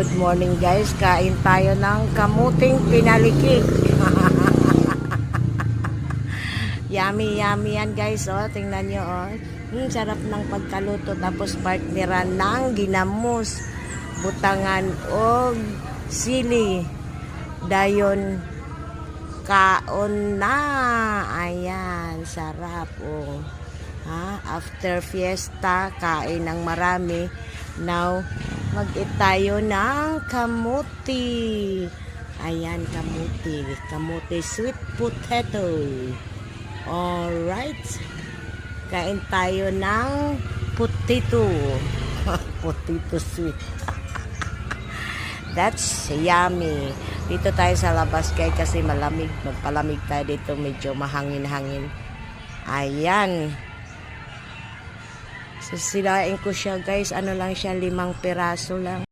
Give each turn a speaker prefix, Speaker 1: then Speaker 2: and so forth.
Speaker 1: good morning guys. Kain tayo ng kamuting pinalikik. Yummy, yummy yan guys. Oh, tingnan nyo oh. Sarap ng pagkaluto. Tapos partneran ng ginamos, butangan o sili. Dayon kaon na. Ayan, sarap oh. After fiesta, kain ng marami. Now, mag-eat tayo ng kamuti. Ayan, kamuti. Kamuti sweet potato. Alright. Kain tayo ng potato. Potato sweet. That's yummy. Dito tayo sa labas guys kasi malamig. Magpalamig tayo dito. Medyo mahangin-hangin. Ayan. So, silain ko siya guys. Ano lang siya, 5 piraso lang.